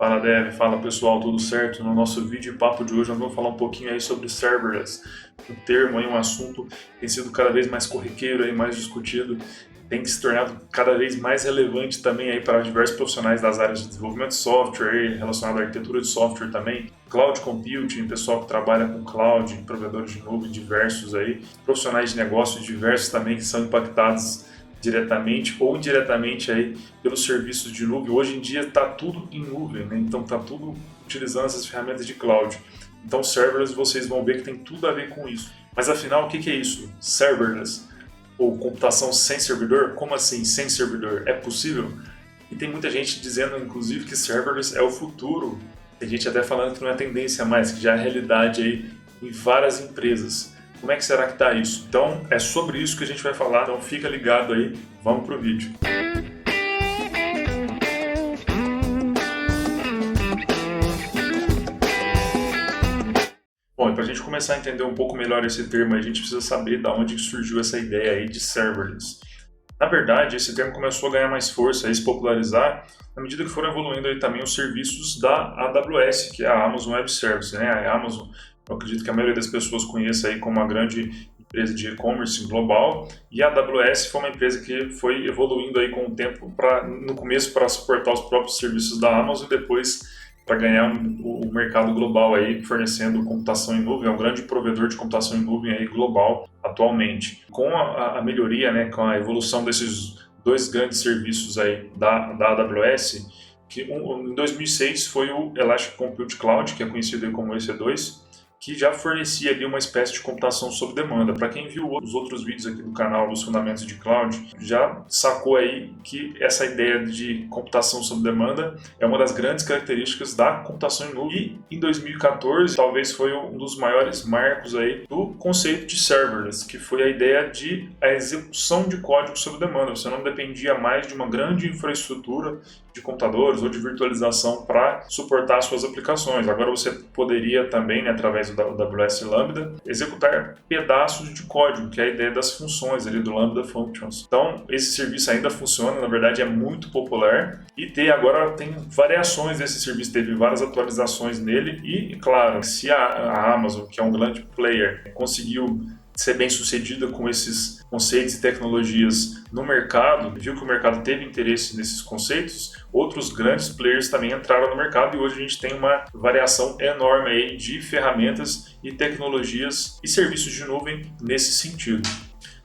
Fala Dev, fala pessoal, tudo certo? No nosso vídeo e papo de hoje nós vamos falar um pouquinho aí sobre serverless. Um termo aí, um assunto que tem sido cada vez mais corriqueiro aí, mais discutido, tem se tornado cada vez mais relevante também aí para diversos profissionais das áreas de desenvolvimento de software, aí, relacionado à arquitetura de software também, cloud computing, pessoal que trabalha com cloud, provedores de nuvem diversos aí, profissionais de negócios diversos também que são impactados diretamente ou indiretamente aí pelos serviços de nuvem. Hoje em dia está tudo em nuvem, né? Então está tudo utilizando essas ferramentas de cloud. Então serverless vocês vão ver que tem tudo a ver com isso. Mas afinal, o que é isso? Serverless ou computação sem servidor? Como assim sem servidor? É possível? E tem muita gente dizendo, inclusive, que serverless é o futuro. Tem gente até falando que não é tendência mais, que já é realidade aí em várias empresas. Como é que será que está isso? Então, é sobre isso que a gente vai falar, então fica ligado aí, vamos pro vídeo. Bom, e para a gente começar a entender um pouco melhor esse termo, a gente precisa saber de onde surgiu essa ideia aí de serverless. Na verdade, esse termo começou a ganhar mais força, a se popularizar, na medida que foram evoluindo aí também os serviços da AWS, que é a Amazon Web Services, né? A Amazon, eu acredito que a maioria das pessoas conheça aí como uma grande empresa de e-commerce global, e a AWS foi uma empresa que foi evoluindo aí com o tempo, no começo para suportar os próprios serviços da Amazon e depois para ganhar o mercado global aí, fornecendo computação em nuvem, é um grande provedor de computação em nuvem aí global atualmente. Com a melhoria, né, com a evolução desses dois grandes serviços aí da AWS, que em 2006 foi o Elastic Compute Cloud, que é conhecido aí como EC2, que já fornecia ali uma espécie de computação sob demanda. Para quem viu os outros vídeos aqui do canal dos fundamentos de cloud, já sacou aí que essa ideia de computação sob demanda é uma das grandes características da computação em nuvem. E em 2014, talvez foi um dos maiores marcos aí do conceito de serverless, que foi a ideia de a execução de código sob demanda. Você não dependia mais de uma grande infraestrutura de computadores ou de virtualização para suportar suas aplicações. Agora você poderia também, né, através do AWS Lambda, executar pedaços de código, que é a ideia das funções ali do Lambda Functions. Então, esse serviço ainda funciona, na verdade é muito popular e agora tem variações desse serviço, teve várias atualizações nele e, claro, se a Amazon, que é um grande player, conseguiu ser bem sucedida com esses conceitos e tecnologias no mercado, viu que o mercado teve interesse nesses conceitos, outros grandes players também entraram no mercado e hoje a gente tem uma variação enorme aí de ferramentas e tecnologias e serviços de nuvem nesse sentido.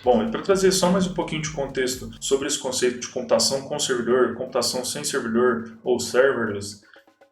Bom, e para trazer só mais um pouquinho de contexto sobre esse conceito de computação com servidor, computação sem servidor ou serverless,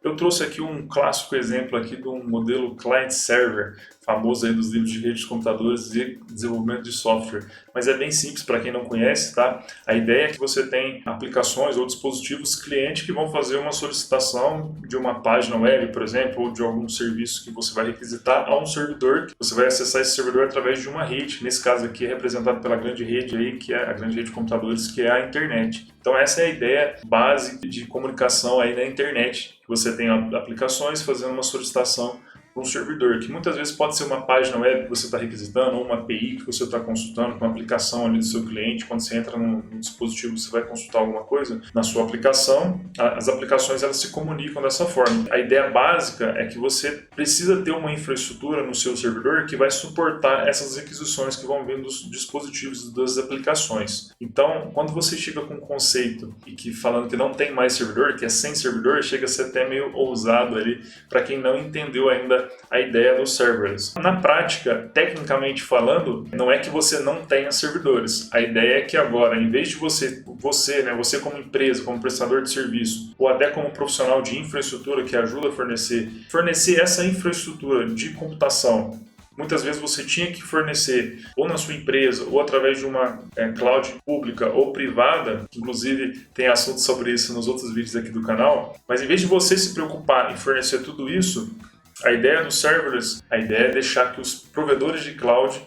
eu trouxe aqui um clássico exemplo aqui de um modelo client-server, famoso aí dos livros de rede de computadores e desenvolvimento de software. Mas é bem simples para quem não conhece, tá? A ideia é que você tem aplicações ou dispositivos cliente que vão fazer uma solicitação de uma página web, por exemplo, ou de algum serviço que você vai requisitar a um servidor. Você vai acessar esse servidor através de uma rede, nesse caso aqui é representado pela grande rede aí, que é a grande rede de computadores, que é a internet. Então essa é a ideia básica de comunicação aí na internet. Você tem aplicações fazendo uma solicitação para um servidor, que muitas vezes pode ser uma página web que você está requisitando, ou uma API que você está consultando, com uma aplicação ali do seu cliente. Quando você entra no dispositivo, você vai consultar alguma coisa na sua aplicação. As aplicações elas se comunicam dessa forma. A ideia básica é que você precisa ter uma infraestrutura no seu servidor que vai suportar essas requisições que vão vir dos dispositivos das aplicações. Então, quando você chega com um conceito e que falando que não tem mais servidor, que é sem servidor, chega a ser até meio ousado ali para quem não entendeu ainda a ideia do serverless. Na prática, tecnicamente falando, não é que você não tenha servidores. A ideia é que agora, em vez de você você como empresa, como prestador de serviço, ou até como profissional de infraestrutura que ajuda a fornecer essa infraestrutura de computação. Muitas vezes você tinha que fornecer ou na sua empresa ou através de uma cloud pública ou privada, inclusive tem assunto sobre isso nos outros vídeos aqui do canal, mas em vez de você se preocupar em fornecer tudo isso, a ideia do serverless, a ideia é deixar que os provedores de cloud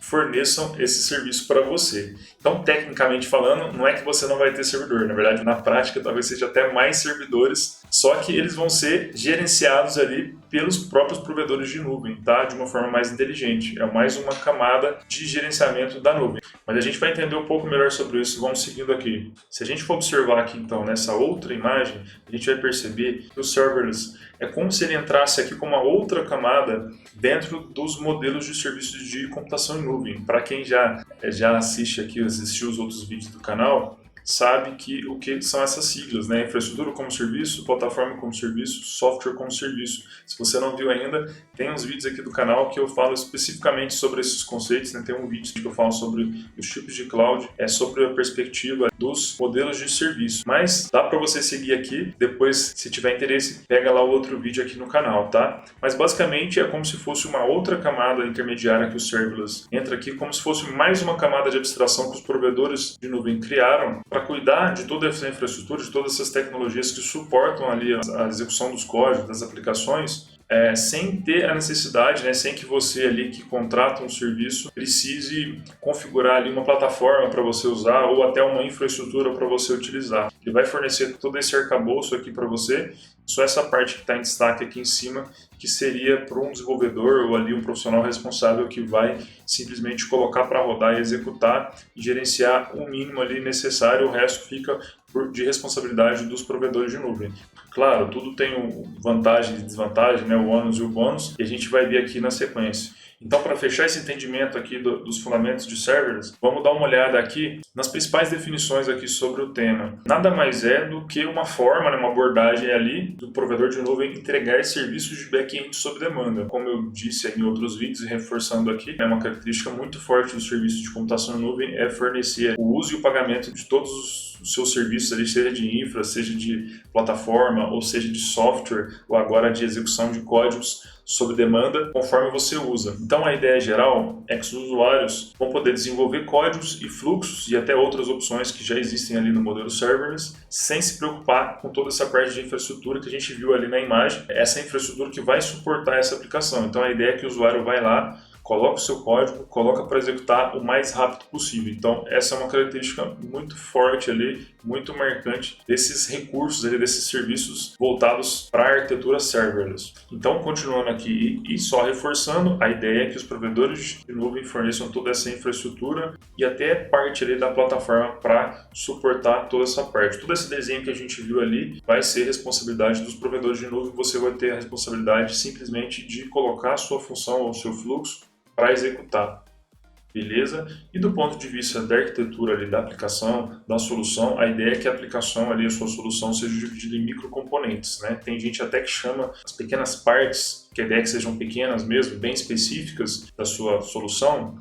forneçam esse serviço para você. Então, tecnicamente falando, não é que você não vai ter servidor, na verdade, na prática, talvez seja até mais servidores, só que eles vão ser gerenciados ali pelos próprios provedores de nuvem, tá? De uma forma mais inteligente. É mais uma camada de gerenciamento da nuvem. Mas a gente vai entender um pouco melhor sobre isso, vamos seguindo aqui. Se a gente for observar aqui, então, nessa outra imagem, a gente vai perceber que o serverless é como se ele entrasse aqui com uma outra camada dentro dos modelos de serviços de computação em nuvem. Para quem já assiste aqui, assistiu os outros vídeos do canal, sabe que o que são essas siglas, né? Infraestrutura como serviço, plataforma como serviço, software como serviço. Se você não viu ainda, tem uns vídeos aqui do canal que eu falo especificamente sobre esses conceitos, né? Tem um vídeo que eu falo sobre os tipos de cloud, sobre a perspectiva dos modelos de serviço. Mas dá para você seguir aqui, depois, se tiver interesse, pega lá o outro vídeo aqui no canal, tá? Mas basicamente é como se fosse uma outra camada intermediária que o serverless entra aqui, como se fosse mais uma camada de abstração que os provedores de nuvem criaram para cuidar de toda essa infraestrutura, de todas essas tecnologias que suportam ali a execução dos códigos, das aplicações, sem ter a necessidade, né, sem que você ali que contrata um serviço precise configurar ali uma plataforma para você usar ou até uma infraestrutura para você utilizar. Ele vai fornecer todo esse arcabouço aqui para você, só essa parte que está em destaque aqui em cima, que seria para um desenvolvedor ou ali um profissional responsável que vai simplesmente colocar para rodar e executar e gerenciar o mínimo ali necessário, o resto fica de responsabilidade dos provedores de nuvem. Claro, tudo tem vantagem e desvantagem, né? O ônus e o bônus, e a gente vai ver aqui na sequência. Então, para fechar esse entendimento aqui dos fundamentos de serverless, vamos dar uma olhada aqui nas principais definições aqui sobre o tema. Nada mais é do que uma forma, né, uma abordagem ali do provedor de nuvem entregar serviços de back-end sob demanda. Como eu disse em outros vídeos e reforçando aqui, é uma característica muito forte do serviço de computação em nuvem é fornecer o uso e o pagamento de todos os seus serviços ali, seja de infra, seja de plataforma, ou seja de software, ou agora de execução de códigos sob demanda, conforme você usa. Então a ideia geral é que os usuários vão poder desenvolver códigos e fluxos e até outras opções que já existem ali no modelo serverless, sem se preocupar com toda essa parte de infraestrutura que a gente viu ali na imagem, essa infraestrutura que vai suportar essa aplicação. Então a ideia é que o usuário vai lá, coloca o seu código, coloca para executar o mais rápido possível. Então, essa é uma característica muito forte ali, muito marcante desses recursos ali, desses serviços voltados para a arquitetura serverless. Então, continuando aqui e só reforçando, a ideia é que os provedores de nuvem forneçam toda essa infraestrutura e até parte ali da plataforma para suportar toda essa parte. Todo esse desenho que a gente viu ali vai ser responsabilidade dos provedores de nuvem. Você vai ter a responsabilidade simplesmente de colocar a sua função ou o seu fluxo para executar, beleza? E do ponto de vista da arquitetura ali, da aplicação, da solução, a ideia é que a aplicação ali, a sua solução seja dividida em microcomponentes, né? Tem gente até que chama as pequenas partes, que a ideia é que sejam pequenas mesmo, bem específicas da sua solução.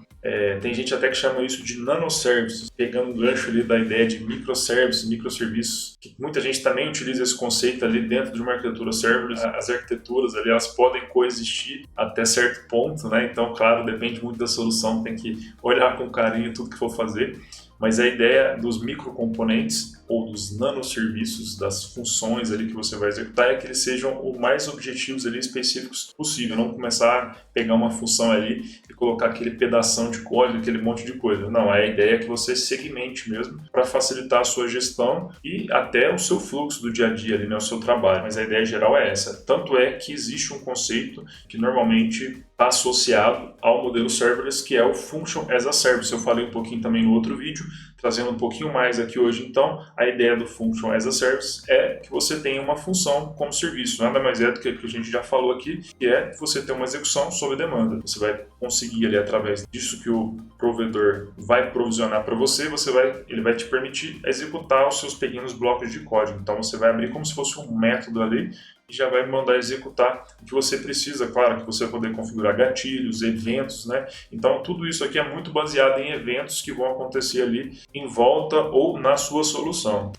Tem gente até que chama isso de nanoservices, pegando um gancho ali da ideia de microservices, microserviços, que muita gente também utiliza esse conceito ali dentro de uma arquitetura serverless. As arquiteturas ali, elas podem coexistir até certo ponto, né? Então, claro, depende muito da solução, tem que olhar com carinho tudo que for fazer. Mas a ideia dos microcomponentes ou dos nanoserviços, das funções ali que você vai executar, é que eles sejam o mais objetivos ali específicos possível. Não começar a pegar uma função ali e colocar aquele pedação de código, aquele monte de coisa. Não, a ideia é que você segmente mesmo para facilitar a sua gestão e até o seu fluxo do dia a dia ali, né, o seu trabalho. Mas a ideia geral é essa. Tanto é que existe um conceito que normalmente está associado ao modelo serverless, que é o Function as a Service. Eu falei um pouquinho também no outro vídeo, trazendo um pouquinho mais aqui hoje. Então, a ideia do Function as a Service é que você tenha uma função como serviço. Nada mais é do que o que a gente já falou aqui, que é você ter uma execução sob demanda. Você vai conseguir ali, através disso que o provedor vai provisionar para você, ele vai te permitir executar os seus pequenos blocos de código. Então, você vai abrir como se fosse um método ali e já vai mandar executar o que você precisa. Claro que você vai poder configurar gatilhos, eventos, né? Então tudo isso aqui é muito baseado em eventos que vão acontecer ali em volta ou na sua solução.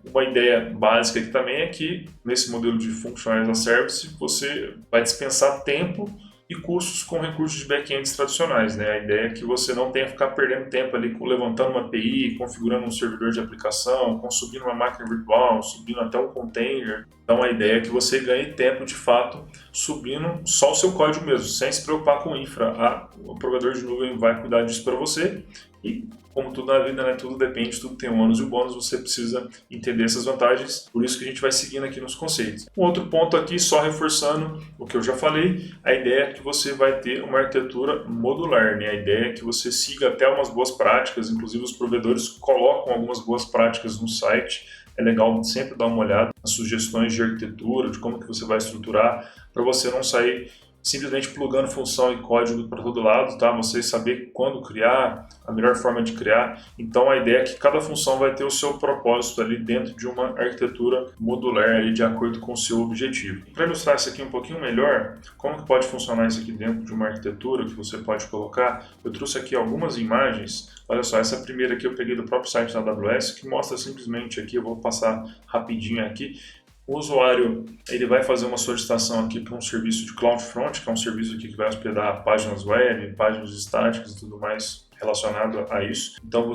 Uma ideia básica aqui também é que nesse modelo de Function as a Service você vai dispensar tempo e custos com recursos de back-ends tradicionais, né? A ideia é que você não tenha que ficar perdendo tempo ali levantando uma API, configurando um servidor de aplicação, subindo uma máquina virtual, subindo até um container. Então a ideia é que você ganhe tempo de fato subindo só o seu código mesmo, sem se preocupar com infra. O provedor de nuvem vai cuidar disso para você e, como tudo na vida, né, tudo depende, tudo tem um ônus e um bônus, você precisa entender essas vantagens, por isso que a gente vai seguindo aqui nos conceitos. Um outro ponto aqui, só reforçando o que eu já falei, a ideia é que você vai ter uma arquitetura modular, né? A ideia é que você siga até umas boas práticas, inclusive os provedores colocam algumas boas práticas no site. É legal sempre dar uma olhada nas sugestões de arquitetura, de como que você vai estruturar, para você não sair simplesmente plugando função e código para todo lado, tá? Você saber quando criar, a melhor forma de criar. Então a ideia é que cada função vai ter o seu propósito ali dentro de uma arquitetura modular ali de acordo com o seu objetivo. Para ilustrar isso aqui um pouquinho melhor, como que pode funcionar isso aqui dentro de uma arquitetura que você pode colocar, eu trouxe aqui algumas imagens. Olha só, essa primeira aqui eu peguei do próprio site da AWS, que mostra simplesmente aqui, eu vou passar rapidinho aqui. O usuário ele vai fazer uma solicitação aqui para um serviço de CloudFront, que é um serviço aqui que vai hospedar páginas web, páginas estáticas e tudo mais relacionado a isso. Então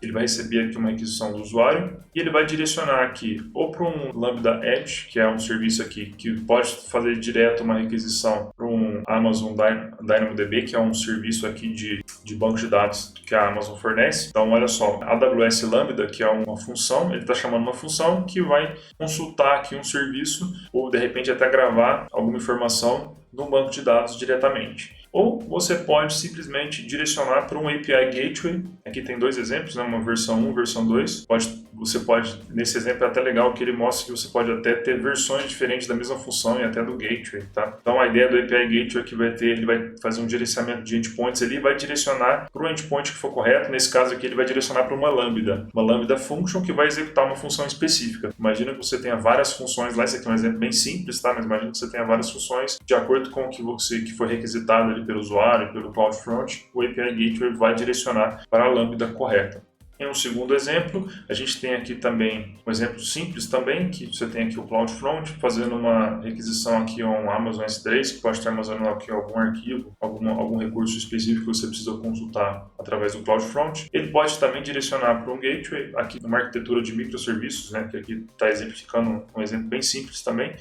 ele vai receber aqui uma requisição do usuário e ele vai direcionar aqui ou para um Lambda Edge, que é um serviço aqui que pode fazer direto uma requisição para um Amazon DynamoDB, que é um serviço aqui de banco de dados que a Amazon fornece. Então, olha só, a AWS Lambda, que é uma função, ele está chamando uma função que vai consultar aqui um serviço ou, de repente, até gravar alguma informação num banco de dados diretamente. Ou você pode simplesmente direcionar para um API Gateway. Aqui tem dois exemplos, né? Uma versão 1 e versão 2. Você pode, nesse exemplo é até legal que ele mostra que você pode até ter versões diferentes da mesma função e até do Gateway, tá? Então a ideia do API Gateway é que ele vai fazer um gerenciamento de endpoints ali e vai direcionar para o endpoint que for correto. Nesse caso aqui ele vai direcionar para uma Lambda Function que vai executar uma função específica. Imagina que você tenha várias funções lá, esse aqui é um exemplo bem simples, tá? Mas imagina que você tenha várias funções de acordo com o que foi requisitado ali pelo usuário, pelo CloudFront, o API Gateway vai direcionar para a Lambda correta. Em um segundo exemplo, a gente tem aqui também um exemplo simples também, que você tem aqui o CloudFront fazendo uma requisição aqui a um Amazon S3, que pode estar armazenando aqui algum arquivo, algum recurso específico que você precisa consultar através do CloudFront. Ele pode também direcionar para um gateway, aqui uma arquitetura de microserviços, né, que aqui está exemplificando um exemplo bem simples também.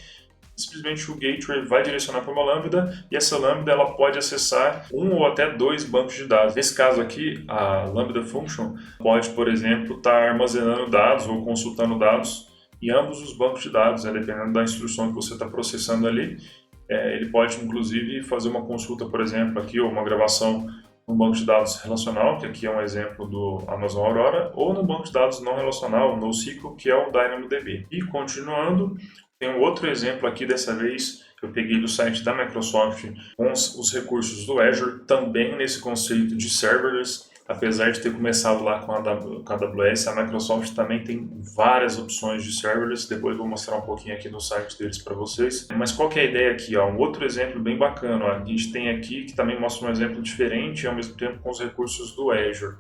Simplesmente o gateway vai direcionar para uma Lambda e essa Lambda ela pode acessar um ou até dois bancos de dados. Nesse caso aqui, a Lambda Function pode, por exemplo, estar armazenando dados ou consultando dados em ambos os bancos de dados, dependendo da instrução que você está processando ali. Ele pode, inclusive, fazer uma consulta, por exemplo, aqui, ou uma gravação num banco de dados relacional, que aqui é um exemplo do Amazon Aurora, ou no banco de dados não relacional, NoSQL, que é o DynamoDB. E continuando, tem um outro exemplo aqui, dessa vez eu peguei do site da Microsoft com os recursos do Azure, também nesse conceito de serverless. Apesar de ter começado lá com a AWS, a Microsoft também tem várias opções de serverless. Depois eu vou mostrar um pouquinho aqui no site deles para vocês. Mas qual que é a ideia aqui? Um outro exemplo bem bacana. A gente tem aqui que também mostra um exemplo diferente e ao mesmo tempo com os recursos do Azure.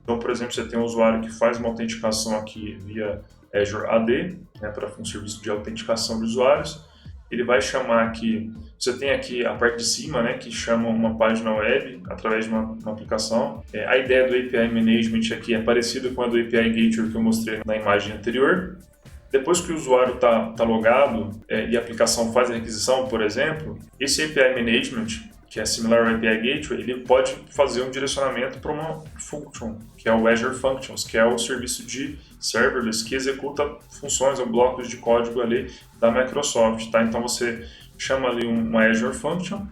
Então, por exemplo, você tem um usuário que faz uma autenticação aqui via Azure AD, né, para um serviço de autenticação de usuários. Ele vai chamar aqui, você tem aqui a parte de cima, né, que chama uma página web através de uma aplicação. A ideia do API Management aqui é parecida com a do API Gateway que eu mostrei na imagem anterior. Depois que o usuário está logado e a aplicação faz a requisição, por exemplo, esse API Management, que é similar ao API Gateway, ele pode fazer um direcionamento para uma function, que é o Azure Functions, que é o serviço de serverless que executa funções ou blocos de código ali da Microsoft, tá? Então você chama ali uma Azure Function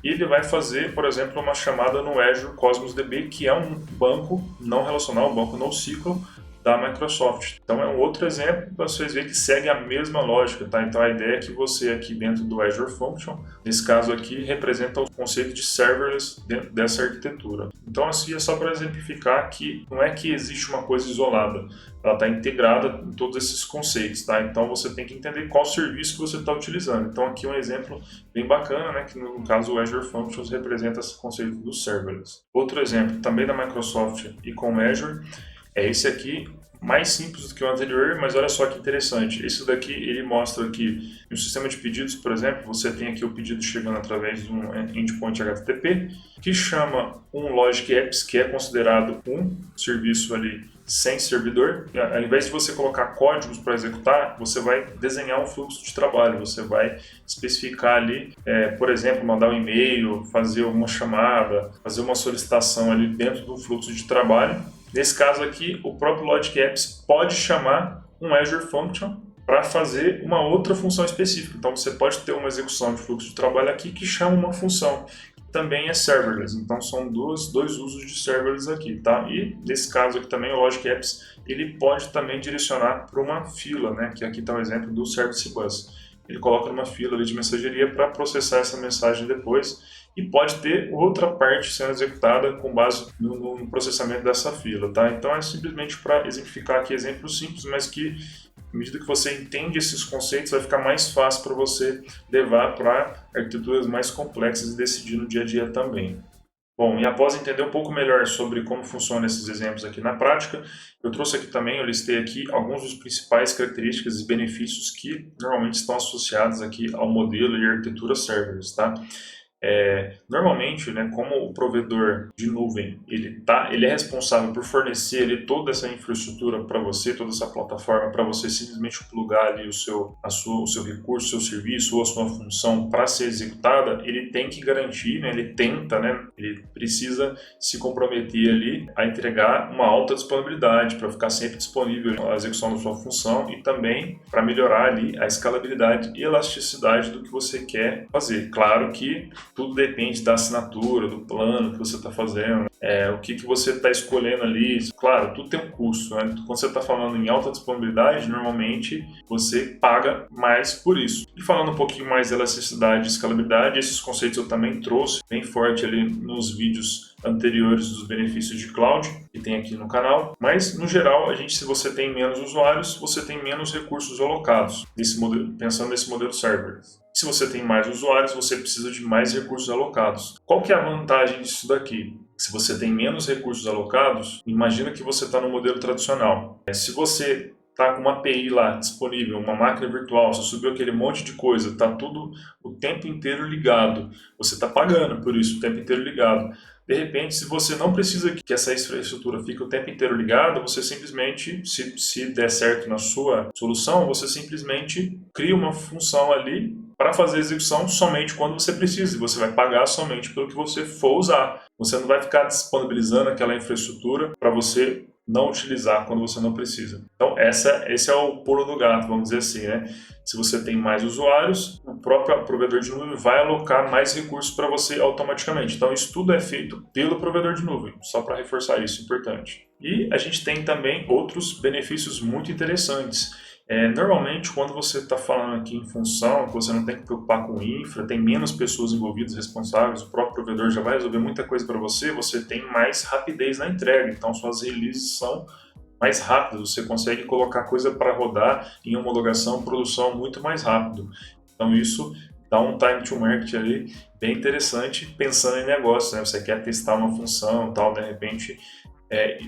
e ele vai fazer, por exemplo, uma chamada no Azure Cosmos DB, que é um banco não relacional, um banco NoSQL da Microsoft. Então é um outro exemplo para vocês verem que segue a mesma lógica, tá? Então a ideia é que você aqui dentro do Azure Function, nesse caso aqui, representa o conceito de serverless dentro dessa arquitetura. Então assim é só para exemplificar que não é que existe uma coisa isolada, ela está integrada em todos esses conceitos, tá? Então você tem que entender qual serviço que você está utilizando. Então aqui um exemplo bem bacana, né? Que no caso o Azure Functions representa esse conceito do serverless. Outro exemplo também da Microsoft e com o Azure é esse aqui, mais simples do que o anterior, mas olha só que interessante. Esse daqui, ele mostra que no sistema de pedidos, por exemplo, você tem aqui o pedido chegando através de um endpoint HTTP, que chama um Logic Apps, que é considerado um serviço ali sem servidor. Ao invés de você colocar códigos para executar, você vai desenhar um fluxo de trabalho, você vai especificar ali, por exemplo, mandar um e-mail, fazer uma chamada, fazer uma solicitação ali dentro do fluxo de trabalho. Nesse caso aqui, o próprio Logic Apps pode chamar um Azure Function para fazer uma outra função específica. Então você pode ter uma execução de fluxo de trabalho aqui que chama uma função, que também é serverless. Então são dois usos de serverless aqui, tá? E nesse caso aqui também o Logic Apps ele pode também direcionar para uma fila, né? Que aqui está o exemplo do Service Bus. Ele coloca numa fila ali de mensageria para processar essa mensagem depois, e pode ter outra parte sendo executada com base no processamento dessa fila, tá? Então é simplesmente para exemplificar aqui exemplos simples, mas que à medida que você entende esses conceitos, vai ficar mais fácil para você levar para arquiteturas mais complexas e decidir no dia a dia também. Bom, e após entender um pouco melhor sobre como funcionam esses exemplos aqui na prática, eu trouxe aqui também, eu listei aqui alguns dos principais características e benefícios que normalmente estão associados aqui ao modelo e arquitetura serverless, tá? Normalmente, né, como o provedor de nuvem ele é responsável por fornecer ali toda essa infraestrutura para você, toda essa plataforma para você simplesmente plugar ali o seu recurso, o seu serviço ou a sua função para ser executada, ele tem que garantir, né, ele precisa se comprometer ali a entregar uma alta disponibilidade para ficar sempre disponível a execução da sua função e também para melhorar ali a escalabilidade e elasticidade do que você quer fazer. Claro que tudo depende da assinatura, do plano que você está fazendo, o que você está escolhendo ali. Claro, tudo tem um custo, né? Quando você está falando em alta disponibilidade, normalmente você paga mais por isso. E falando um pouquinho mais de elasticidade e escalabilidade, esses conceitos eu também trouxe bem forte ali nos vídeos anteriores dos benefícios de cloud que tem aqui no canal, mas no geral, se você tem menos usuários, você tem menos recursos alocados, pensando nesse modelo serverless. Se você tem mais usuários, você precisa de mais recursos alocados. Qual que é a vantagem disso daqui? Se você tem menos recursos alocados, imagina que você está no modelo tradicional. Se você está com uma API lá disponível, uma máquina virtual, você subiu aquele monte de coisa, está tudo o tempo inteiro ligado, você está pagando por isso o tempo inteiro ligado. De repente, se você não precisa que essa infraestrutura fique o tempo inteiro ligada, você simplesmente, se der certo na sua solução, você simplesmente cria uma função ali para fazer a execução somente quando você precisa, e você vai pagar somente pelo que você for usar. Você não vai ficar disponibilizando aquela infraestrutura para você não utilizar quando você não precisa. Então, esse é o pulo do gato, vamos dizer assim, né? Se você tem mais usuários, o próprio provedor de nuvem vai alocar mais recursos para você automaticamente. Então, isso tudo é feito pelo provedor de nuvem, só para reforçar isso, importante. E a gente tem também outros benefícios muito interessantes. Normalmente, quando você está falando aqui em função, que você não tem que preocupar com infra, tem menos pessoas envolvidas, responsáveis, o próprio provedor já vai resolver muita coisa para você, você tem mais rapidez na entrega, então suas releases são mais rápidas, você consegue colocar coisa para rodar em homologação, produção muito mais rápido. Então isso dá um time to market ali bem interessante pensando em negócio, né? Você quer testar uma função, tal, de repente...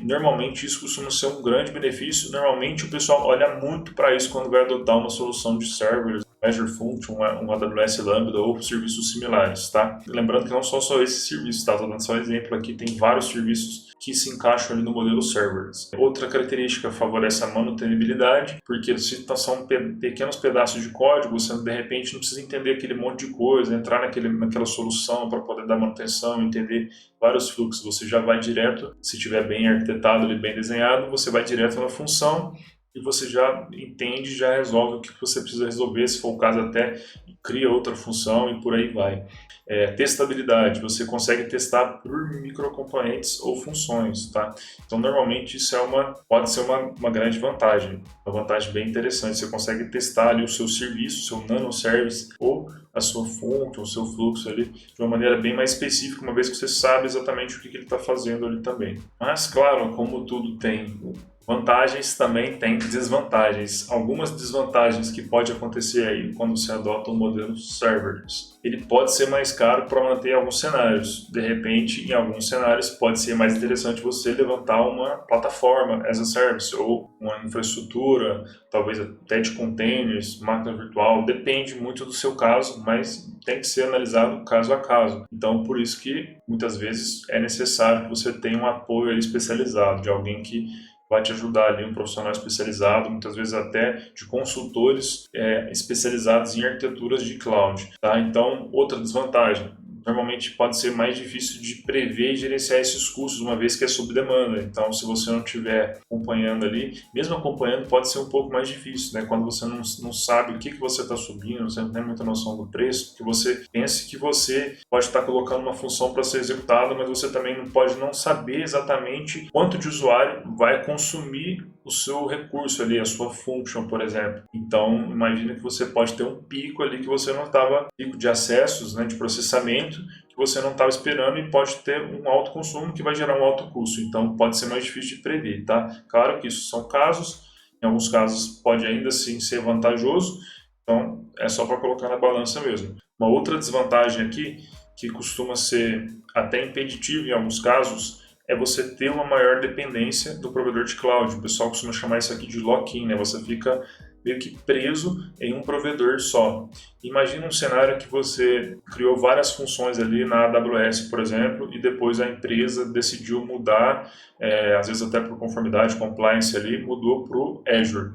normalmente isso costuma ser um grande benefício. Normalmente o pessoal olha muito para isso quando vai adotar uma solução de servers, Azure Function, um AWS Lambda ou serviços similares, tá? Lembrando que não são só esses serviços, tá? Estou dando só um exemplo aqui, tem vários serviços que se encaixam ali no modelo serverless. Outra característica favorece a manutenibilidade, porque são pequenos pedaços de código, você de repente não precisa entender aquele monte de coisa, entrar naquela solução para poder dar manutenção, entender vários fluxos, você já vai direto, se tiver bem arquitetado e bem desenhado, você vai direto na função e você já entende, já resolve o que você precisa resolver, se for o caso até cria outra função e por aí vai. Testabilidade, você consegue testar por microcomponentes ou funções, tá? Então normalmente isso pode ser uma grande vantagem, uma vantagem bem interessante, você consegue testar ali o seu serviço, o seu nanoservice ou a sua function, o seu fluxo ali de uma maneira bem mais específica, uma vez que você sabe exatamente o que ele está fazendo ali também. Mas claro, como tudo tem Vantagens também tem desvantagens. Algumas desvantagens que pode acontecer aí quando você adota um modelo serverless. Ele pode ser mais caro para manter alguns cenários. De repente, em alguns cenários, pode ser mais interessante você levantar uma plataforma as a service ou uma infraestrutura, talvez até de containers, máquina virtual. Depende muito do seu caso, mas tem que ser analisado caso a caso. Então, por isso que muitas vezes é necessário que você tenha um apoio especializado de alguém que vai te ajudar ali, um profissional especializado, muitas vezes até de consultores especializados em arquiteturas de cloud. Tá? Então, outra desvantagem, normalmente pode ser mais difícil de prever e gerenciar esses custos, uma vez que é sob demanda. Então, se você não estiver acompanhando ali, mesmo acompanhando pode ser um pouco mais difícil, né? Quando você não sabe o que você está subindo, você não tem muita noção do preço, que você pense que você pode estar colocando uma função para ser executada, mas você também não pode não saber exatamente quanto de usuário vai consumir o seu recurso ali, a sua function, por exemplo. Então, imagina que você pode ter um pico ali que você não estava, pico de acessos, né, de processamento, que você não estava esperando e pode ter um alto consumo que vai gerar um alto custo. Então, pode ser mais difícil de prever, tá? Claro que isso são casos, em alguns casos pode ainda assim ser vantajoso, então é só para colocar na balança mesmo. Uma outra desvantagem aqui, que costuma ser até impeditiva em alguns casos, é você ter uma maior dependência do provedor de cloud. O pessoal costuma chamar isso aqui de lock-in, né? Você fica meio que preso em um provedor só. Imagina um cenário que você criou várias funções ali na AWS, por exemplo, e depois a empresa decidiu mudar, às vezes até por conformidade, compliance ali, mudou para o Azure.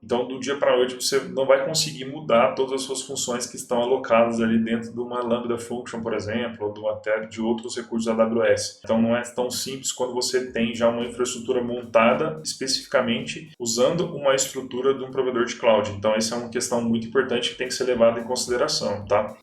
Então, do dia para a noite, você não vai conseguir mudar todas as suas funções que estão alocadas ali dentro de uma Lambda Function, por exemplo, ou até de outros recursos da AWS. Então, não é tão simples quando você tem já uma infraestrutura montada especificamente usando uma estrutura de um provedor de cloud. Então, essa é uma questão muito importante que tem que ser levada em consideração, tá?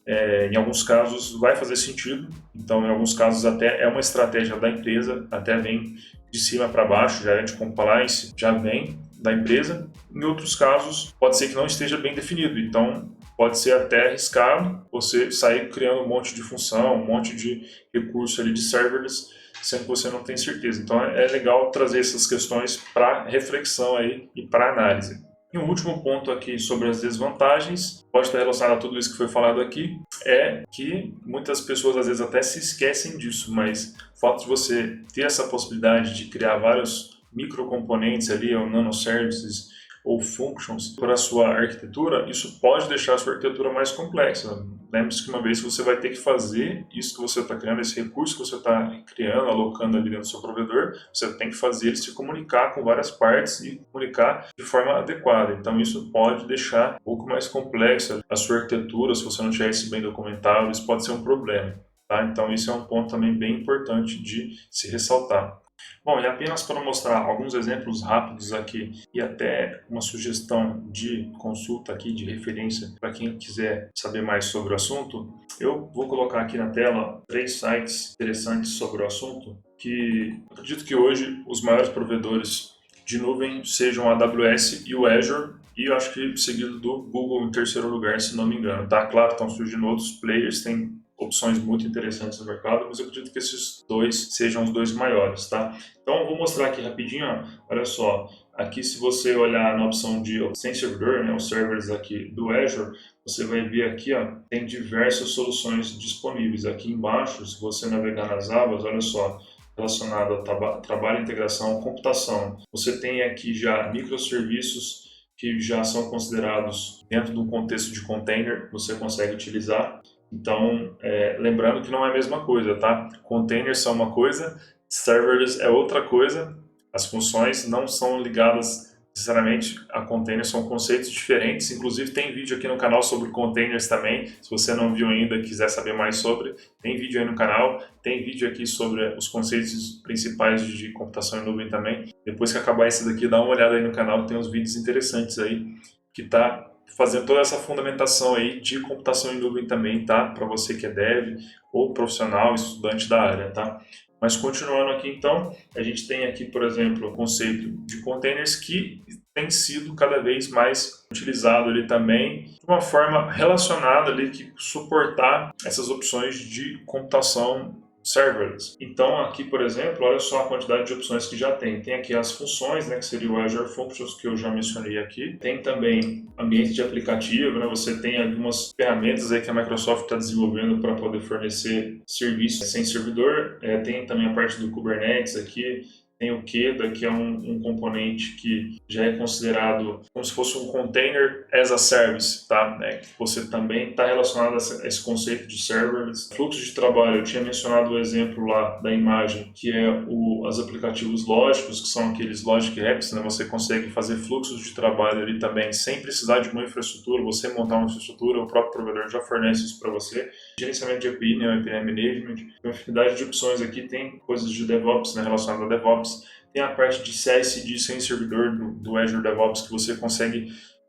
Em alguns casos, vai fazer sentido. Então, em alguns casos, até é uma estratégia da empresa, até vem de cima para baixo, já é de compliance, já vem da empresa. Em outros casos, pode ser que não esteja bem definido, então pode ser até arriscado você sair criando um monte de função, um monte de recurso ali de serverless, sendo que você não tem certeza. Então é legal trazer essas questões para reflexão aí e para análise. E um último ponto aqui sobre as desvantagens, pode estar relacionado a tudo isso que foi falado aqui, é que muitas pessoas às vezes até se esquecem disso, mas o fato de você ter essa possibilidade de criar vários microcomponentes ali, ou nanoservices, ou functions para a sua arquitetura, isso pode deixar a sua arquitetura mais complexa. Lembre-se que uma vez você vai ter que fazer isso que você está criando, esse recurso que você está criando, alocando ali dentro do seu provedor, você tem que fazer ele se comunicar com várias partes e comunicar de forma adequada. Então isso pode deixar um pouco mais complexa a sua arquitetura, se você não tiver isso bem documentado, isso pode ser um problema. Tá? Então isso é um ponto também bem importante de se ressaltar. Bom, e apenas para mostrar alguns exemplos rápidos aqui e até uma sugestão de consulta aqui, de referência para quem quiser saber mais sobre o assunto, eu vou colocar aqui na tela 3 sites interessantes sobre o assunto que acredito que hoje os maiores provedores de nuvem sejam a AWS e o Azure, e eu acho que seguido do Google em terceiro lugar, se não me engano, tá? Claro, estão surgindo outros players, tem opções muito interessantes no mercado, mas eu acredito que esses dois sejam os dois maiores, tá? Então, eu vou mostrar aqui rapidinho, ó. Olha só, aqui se você olhar na opção de sem servidor, né, os servers aqui do Azure, você vai ver aqui, ó, tem diversas soluções disponíveis. Aqui embaixo, se você navegar nas abas, olha só, relacionado a trabalho, integração, computação, você tem aqui já microserviços que já são considerados dentro de um contexto de container, você consegue utilizar. Então, lembrando que não é a mesma coisa, tá? Containers são uma coisa, serverless é outra coisa. As funções não são ligadas necessariamente a containers, são conceitos diferentes. Inclusive, tem vídeo aqui no canal sobre containers também. Se você não viu ainda e quiser saber mais sobre, tem vídeo aí no canal. Tem vídeo aqui sobre os conceitos principais de computação em nuvem também. Depois que acabar esse daqui, dá uma olhada aí no canal, que tem uns vídeos interessantes aí, que tá fazendo toda essa fundamentação aí de computação em nuvem também, tá? Para você que é dev ou profissional, estudante da área, tá? Mas continuando aqui então, a gente tem aqui, por exemplo, o conceito de containers que tem sido cada vez mais utilizado ali também de uma forma relacionada ali que suportar essas opções de computação serverless. Então aqui, por exemplo, olha só a quantidade de opções que já tem. Tem aqui as funções, né, que seria o Azure Functions, que eu já mencionei aqui. Tem também ambiente de aplicativo, né, você tem algumas ferramentas aí que a Microsoft está desenvolvendo para poder fornecer serviços sem servidor. Tem também a parte do Kubernetes aqui. Tem o Keda, que é um componente que já é considerado como se fosse um container as a service, tá? Que você também está relacionado a esse conceito de serverless. Fluxo de trabalho, eu tinha mencionado o exemplo lá da imagem, que é os aplicativos lógicos, que são aqueles logic apps, né? Você consegue fazer fluxos de trabalho ali também sem precisar de uma infraestrutura, você montar uma infraestrutura, o próprio provedor já fornece isso para você. Gerenciamento de API, né? API Management, tem uma infinidade de opções aqui, tem coisas de DevOps, né? Relacionadas a DevOps. Tem a parte de CI/CD sem servidor do Azure DevOps, que você consegue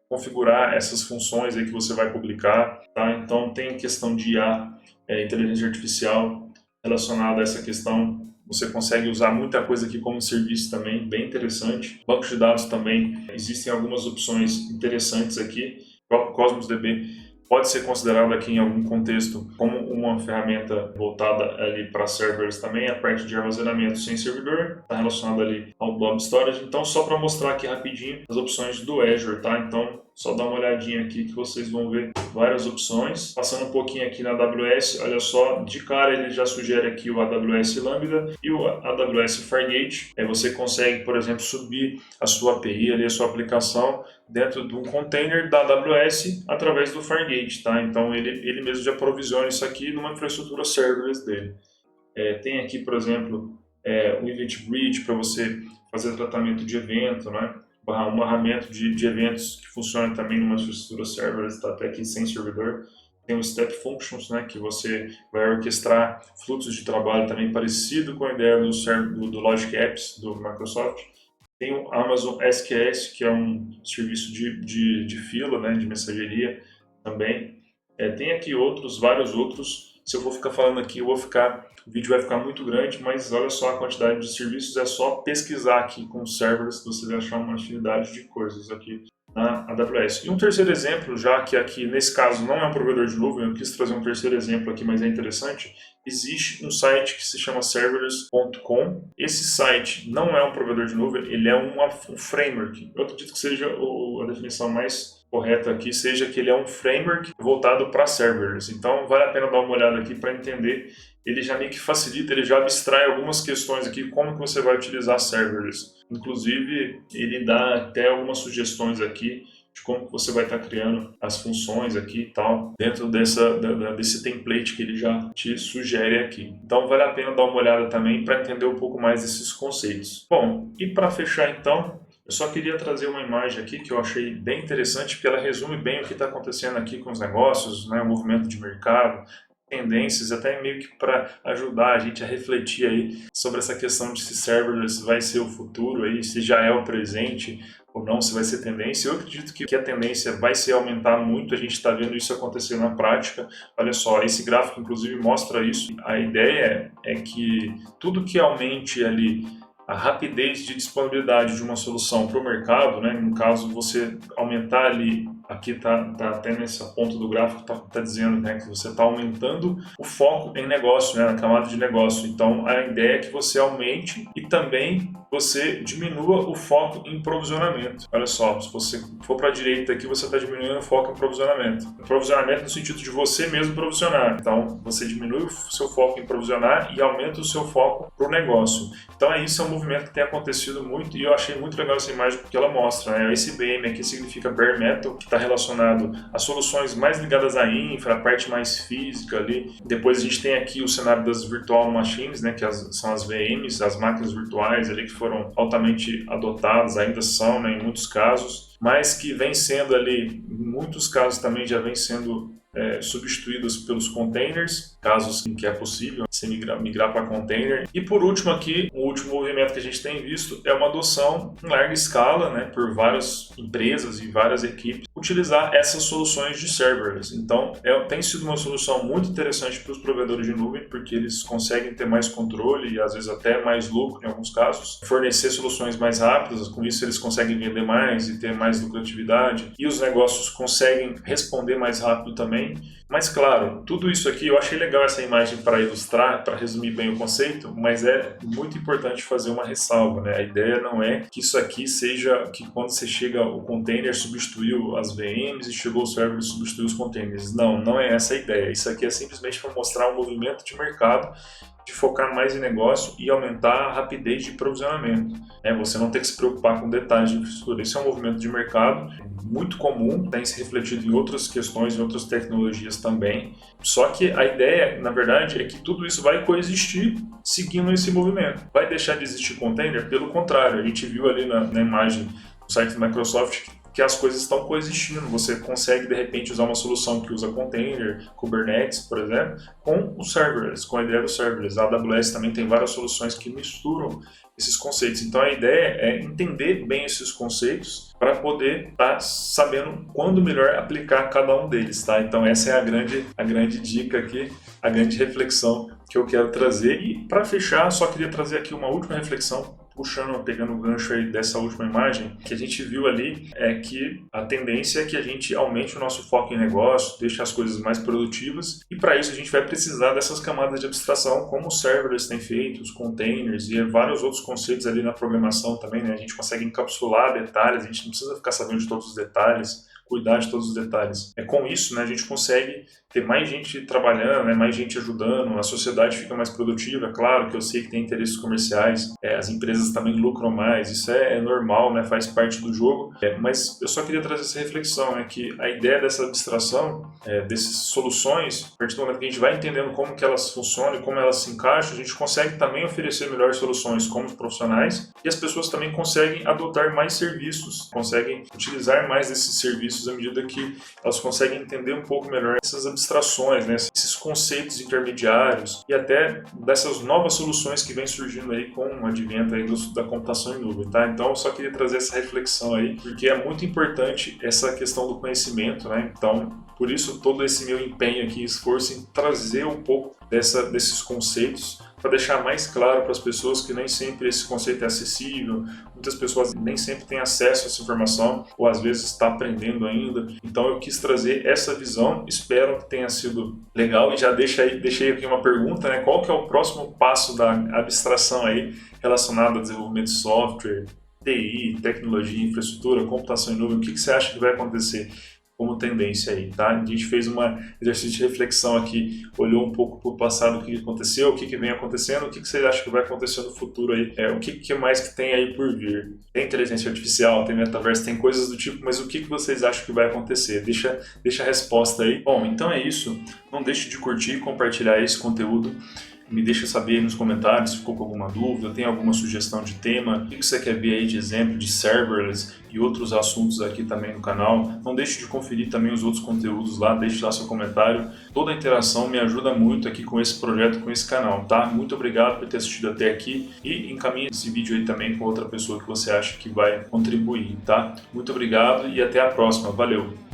configurar essas funções aí que você vai publicar, tá? Então tem questão de IA, inteligência artificial relacionada a essa questão. Você consegue usar muita coisa aqui como serviço também, bem interessante. Banco de dados também, existem algumas opções interessantes aqui. O próprio Cosmos DB pode ser considerado aqui em algum contexto como uma ferramenta voltada ali para servers também. A parte de armazenamento sem servidor está relacionada ali ao Blob Storage. Então, só para mostrar aqui rapidinho as opções do Azure, tá? Então, só dá uma olhadinha aqui que vocês vão ver várias opções. Passando um pouquinho aqui na AWS, olha só, de cara ele já sugere aqui o AWS Lambda e o AWS Fargate. Você consegue, por exemplo, subir a sua API, ali, a sua aplicação dentro de um container da AWS através do Fargate, tá? Então ele mesmo já provisiona isso aqui numa infraestrutura serverless dele. Tem aqui, por exemplo, o Event Bridge para você fazer tratamento de evento, né? Um barramento de eventos que funciona também numa infraestrutura serverless, está até aqui sem servidor. Tem o Step Functions, né, que você vai orquestrar fluxos de trabalho também parecido com a ideia do Logic Apps do Microsoft. Tem o Amazon SQS, que é um serviço de fila, né, de mensageria também. Tem aqui vários outros. Se eu for ficar falando aqui, o vídeo vai ficar muito grande, mas olha só a quantidade de serviços, é só pesquisar aqui com servers que você vai achar uma infinidade de coisas aqui na AWS. E um terceiro exemplo, já que aqui nesse caso não é um provedor de nuvem, eu quis trazer um terceiro exemplo aqui, mas é interessante. Existe um site que se chama serverless.com. Esse site não é um provedor de nuvem, ele é um framework. Eu acredito que seja a definição mais correta aqui, seja que ele é um framework voltado para serverless. Então vale a pena dar uma olhada aqui para entender. Ele já meio que facilita, ele já abstrai algumas questões aqui, como que você vai utilizar serverless. Inclusive, ele dá até algumas sugestões aqui de como que você vai estar criando as funções aqui e tal, dentro desse template que ele já te sugere aqui. Então, vale a pena dar uma olhada também para entender um pouco mais desses conceitos. Bom, e para fechar então, eu só queria trazer uma imagem aqui que eu achei bem interessante, porque ela resume bem o que está acontecendo aqui com os negócios, né, o movimento de mercado, tendências, até meio que para ajudar a gente a refletir aí sobre essa questão de se serverless vai ser o futuro, aí, se já é o presente ou não, se vai ser tendência. Eu acredito que a tendência vai ser aumentar muito, a gente está vendo isso acontecer na prática. Olha só, esse gráfico inclusive mostra isso. A ideia é que tudo que aumente ali a rapidez de disponibilidade de uma solução para o mercado, né? No caso, você aumentar ali, aqui tá até nessa ponta do gráfico, tá dizendo, né, que você está aumentando o foco em negócio, né, na camada de negócio. Então, a ideia é que você aumente e também você diminua o foco em provisionamento. Olha só, se você for para a direita aqui, você está diminuindo o foco em provisionamento. Provisionamento no sentido de você mesmo provisionar. Então, você diminui o seu foco em provisionar e aumenta o seu foco para o negócio. Então, isso é um movimento que tem acontecido muito e eu achei muito legal essa imagem porque ela mostra, né? Esse BM aqui significa Bare Metal, que está relacionado a soluções mais ligadas à infra, a parte mais física ali. Depois a gente tem aqui o cenário das Virtual Machines, né? Que são as VMs, as máquinas virtuais ali que foram altamente adotadas, ainda são, né, em muitos casos, mas que vem sendo ali, em muitos casos também já vem sendo substituídas pelos containers, casos em que é possível você migrar para container. E por último aqui, o último movimento que a gente tem visto é uma adoção em larga escala, né, por várias empresas e várias equipes, utilizar essas soluções de serverless. Então, tem sido uma solução muito interessante para os provedores de nuvem, porque eles conseguem ter mais controle e às vezes até mais lucro em alguns casos, fornecer soluções mais rápidas, com isso eles conseguem vender mais e ter mais mais lucratividade e os negócios conseguem responder mais rápido também. Mas claro, tudo isso aqui, eu achei legal essa imagem para ilustrar, para resumir bem o conceito, mas é muito importante fazer uma ressalva, né? A ideia não é que isso aqui seja que quando você chega o container substituiu as VMs e chegou o server substituiu os containers. Não, não é essa a ideia. Isso aqui é simplesmente para mostrar um movimento de mercado, de focar mais em negócio e aumentar a rapidez de provisionamento. Você não tem que se preocupar com detalhes de infraestrutura. Isso é um movimento de mercado muito comum, tem se refletido em outras questões, em outras tecnologias também. Só que a ideia, na verdade, é que tudo isso vai coexistir seguindo esse movimento. Vai deixar de existir container? Pelo contrário, a gente viu ali na imagem do site da Microsoft que as coisas estão coexistindo. Você consegue, de repente, usar uma solução que usa container, Kubernetes, por exemplo, com o serverless, com a ideia do serverless. A AWS também tem várias soluções que misturam esses conceitos. Então, a ideia é entender bem esses conceitos para poder estar sabendo quando melhor aplicar cada um deles, tá? Então, essa é a grande dica aqui, a grande reflexão que eu quero trazer. E, para fechar, só queria trazer aqui uma última reflexão, pegando o gancho aí dessa última imagem, que a gente viu ali é que a tendência é que a gente aumente o nosso foco em negócio, deixe as coisas mais produtivas, e para isso a gente vai precisar dessas camadas de abstração, como o serverless tem feito, os containers e vários outros conceitos ali na programação também, né? A gente consegue encapsular detalhes, a gente não precisa ficar sabendo de todos os detalhes, cuidar de todos os detalhes. Com isso, né, a gente consegue ter mais gente trabalhando, né, mais gente ajudando, a sociedade fica mais produtiva. É claro que eu sei que tem interesses comerciais, as empresas também lucram mais, isso é normal, né, faz parte do jogo, mas eu só queria trazer essa reflexão, que a ideia dessa abstração, dessas soluções, a partir do momento que a gente vai entendendo como que elas funcionam e como elas se encaixam, a gente consegue também oferecer melhores soluções como profissionais, e as pessoas também conseguem adotar mais serviços, conseguem utilizar mais desses serviços à medida que elas conseguem entender um pouco melhor essas abstrações, né, esses conceitos intermediários e até dessas novas soluções que vêm surgindo aí com o advento aí da computação em nuvem, tá? Então eu só queria trazer essa reflexão aí, porque é muito importante essa questão do conhecimento, né? Então, por isso todo esse meu empenho aqui, esforço em trazer um pouco desses conceitos para deixar mais claro para as pessoas que nem sempre esse conceito é acessível, muitas pessoas nem sempre têm acesso a essa informação ou às vezes está aprendendo ainda. Então eu quis trazer essa visão, espero que tenha sido legal e já deixei aqui uma pergunta, né? Qual que é o próximo passo da abstração aí relacionado ao desenvolvimento de software, TI, tecnologia, infraestrutura, computação em nuvem? O que você acha que vai acontecer como tendência aí, tá? A gente fez um exercício de reflexão aqui, olhou um pouco para o passado, o que aconteceu, o que vem acontecendo, o que você acha que vai acontecer no futuro aí, o que mais que tem aí por vir? Tem inteligência artificial, tem metaverso, tem coisas do tipo, mas o que vocês acham que vai acontecer? Deixa a resposta aí. Bom, então é isso, não deixe de curtir e compartilhar esse conteúdo. Me deixa saber aí nos comentários se ficou com alguma dúvida, tem alguma sugestão de tema, o que você quer ver aí de exemplo de serverless e outros assuntos aqui também no canal. Não deixe de conferir também os outros conteúdos lá, deixe lá seu comentário. Toda a interação me ajuda muito aqui com esse projeto, com esse canal, tá? Muito obrigado por ter assistido até aqui e encaminhe esse vídeo aí também com outra pessoa que você acha que vai contribuir, tá? Muito obrigado e até a próxima. Valeu!